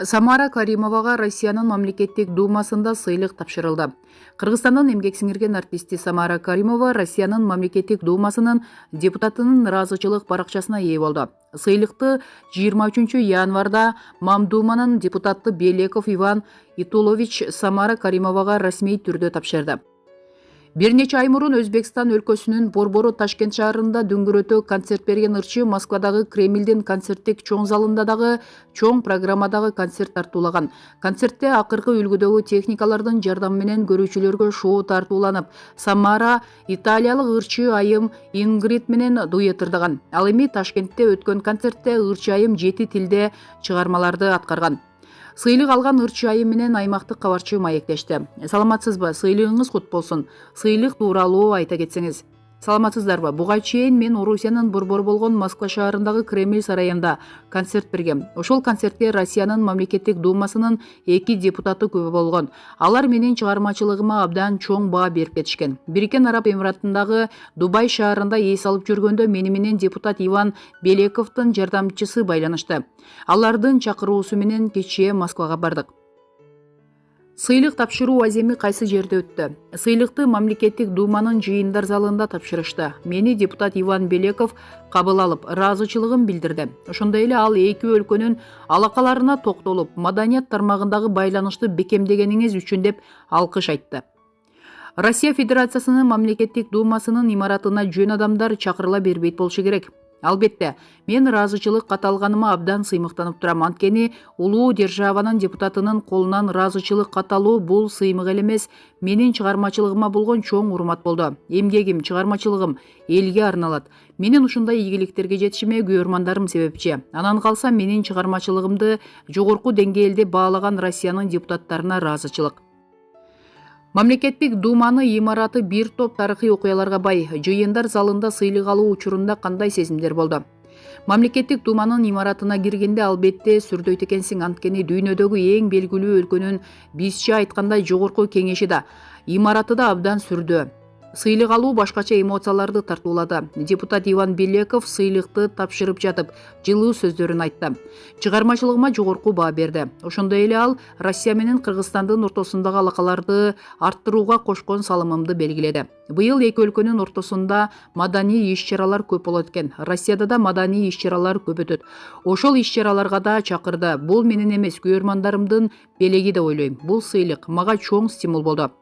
Самара Каримовага Россиянын мамлекеттик думасында сыйлык тапшырылды. Кыргызстандын эмгек сиңирген артисти Самара Каримова Россиянын мамлекеттик думасынын депутатынын ыраазычылык баракчасына ээ болду. Сыйлыкты 23 январда Мамдуманын депутаты Белеков Иван Итулович Самара Каримовага расмий түрдө тапшырды. Бир нече ай мурун Өзбекстан өлкөсүнүн Борбору Ташкент шаарында дүңгүрөтө концерт берген ырчы Москвадагы Кремлдин концерттик чоң залында дагы чоң программадагы концерт тартуулаган. Концертте акыркы үлгүдөгү техникалардын жардамы менен көрүүчүлөргө шоу тартууланып, Самара италиялык ырчы айым Ингрид менен дуэт ырдаган. Ал эми Ташкентте өткөн концертте ырчы айым 7 тилде чыгармаларды аткарган. Сыйлык алган ырчы айым менен аймактык кабарчы маектешти. Саламатсызбы? Сыйлыгыңыз кут болсун. Сыйлык тууралуу айта кетсеңиз. Саламатсыздарбы? Буга чейин мен Орусиянын борбору болгон Москва шаарындагы Кремль сарайында концерт бергем. Ошол концертке Россиянын мамлекеттик думасынын 2 депутаты күбө болгон. Алар менин чыгармачылыгыма абдан чоң баа берип кетишкен. Бириккен Араб Эмираттарындагы Дубай шаарында эс алып жүргөндө мени менен депутат Иван Белековдун жардамчысы байланышты. Алардын чакыруусу менен кечээ Москвага бардык. Сыйлык тапшыруу аземи кайсы жерде өттү? Сыйлыкты мамлекеттик думанын жыйындар залында тапшырышты. Мени депутат Иван Белеков кабыл алып, ыраазычылыгын билдирди. Ошондой эле ал эки өлкөнүн алакаларына токтолуп, маданият тармагындагы байланышты бекемдегениңиз үчүн деп алкыш айтты. Россия Федерациясынын мамлекеттик думасынын имаратына жөн адамдар чакырыла бербейт болушу керек. Албетте, мен ыраазычылык каталганыма абдан сыймыктанып турам. Анткени улуу державанын депутатынын колунан ыраазычылык каталуу бул сыймык эле эмес, менин чыгармачылыгыма болгон чоң урмат болду. Эмгегим, чыгармачылыгым элге арналат. Менин ушундай ийгиликтерге жетишиме күйөрмандарым себепчи. Анан калса менин чыгармачылыгымды жогорку деңгээлде баалаган Россиянын депутаттарына ыраазычылык. Мамлекеттик думаны имараты бир топ тарыхый окуяларга бай. Жыйындар залында сыйлык алуу учурунда кандай сезимдер болду? Мамлекеттик думанын имаратына киргенде албетте сүрдөйт экенсиң, анткени дүйнөдөгү эң белгилүү өлкөнүн бизче айткандай жогорку кеңеши да, имараты да абдан сүрдөө. Сыйлык алуу башкача эмоцияларды тартуулады. Депутат Иван Белеков сыйлыкты тапшырып жатып, жылуу сөздөрүн айтты. Чыгармачылыгыма жогорку баа берди. Ошондой эле ал Россия менен Кыргызстандын ортосундагы алакаларды арттырууга кошкон салымымды белгиледи. Быйыл эки өлкөнүн ортосунда маданий иш-чаралар көп болот экен. Россияда да маданий иш-чаралар көп өтөт. Ошол иш-чараларга да чакырды. Бул менин эмес, күйөрмандарымдын белеги деп ойлойм. Бул сыйлык мага чоң стимул болду.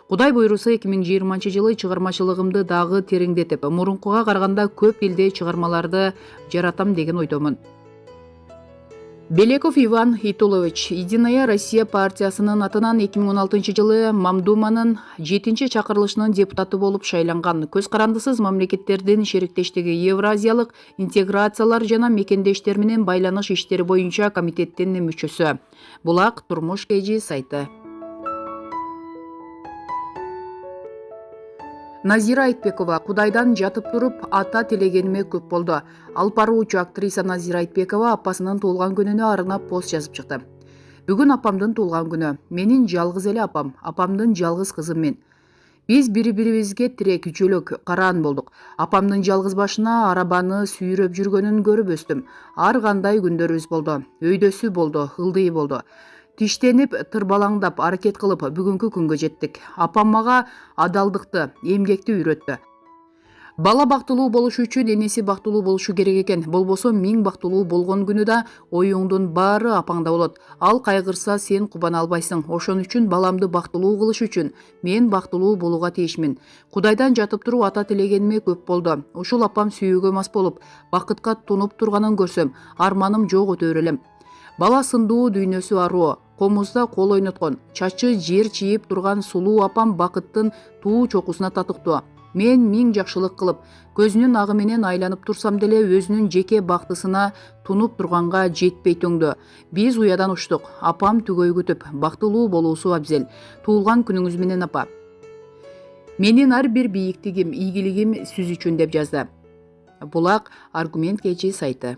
Кудай буйруса 2020 жылы чыгармачылыгымды дагы тереңдетип, мурункуга караганда көп тилде чыгармаларды жаратам деген ойдомун. Белеков Иван Итулович Единая Россия партиясынын атынан 2016 жылы Мамдуманын 7-чакырылышынын депутаты болуп шайланган. Көз карандысыз мамлекеттердин шериктештиги, Евразиялык интеграциялар жана мекендештер менен байланыш иштери боюнча комитеттин мүчөсү. Булак Турмуш KG сайты. Назира Айтбекова Кудайдан жатып туруп ата тилегениме көп болду. Алып баруучу актриса Назира Айтбекова апасынын туулган күнүнө арнап пост жазып чыкты. Бүгүн апамдын туулган күнү. Менин жалгыз эле апам, апамдын жалгыз кызым мен. Биз бири-бирибизге тирек, жөлөк, караан болдук. Апамдын жалгыз башына арабаны сүйрөп жүргөнүн көрүп өстүм. Ар кандай күндөрүбүз болду. Өйдөсү болду, ылдый болду. Тиштенип, тырбалаңдап, аракет кылып бүгүнкү күнгө жеттик. Апам мага адалдыкты, эмгекти үйрөттү. Бала бактылуу болуш үчүн энеси бактылуу болушу керек экен. Болбосо миң бактылуу болгон күнү да оюңдун баары апаңда болот. Ал кайгырса сен кубана албайсың. Ошон үчүн баламды бактылуу кылыш үчүн мен бактылуу болууга тийишмин. Кудайдан жатып туруп ата тилегениме көп болду. Ушул апам сүйүүгө мас болуп, бакытка тунуп турганын көрсөм, арманым жок өтөр элем. Бала сындуу, дүйнөсү аруу, комузда кол ойноткон, чачы жер чийип турган сулуу апам бакыттын туу чокусуна татыктуу. Мен миң жакшылык кылып, көзүнүн агы менен айланып турсам деле өзүнүн жеке бактысына тунуп турганга жетпей төңдү. Биз уядан учтук. Апам түгөй күтүп, бактылуу болуусу абзел. Туулган күнүңүз менен апа. Менин ар бир бийиктигим, ийгилигим сиз үчүн деп жазды. Булак Аргумент KG сайты.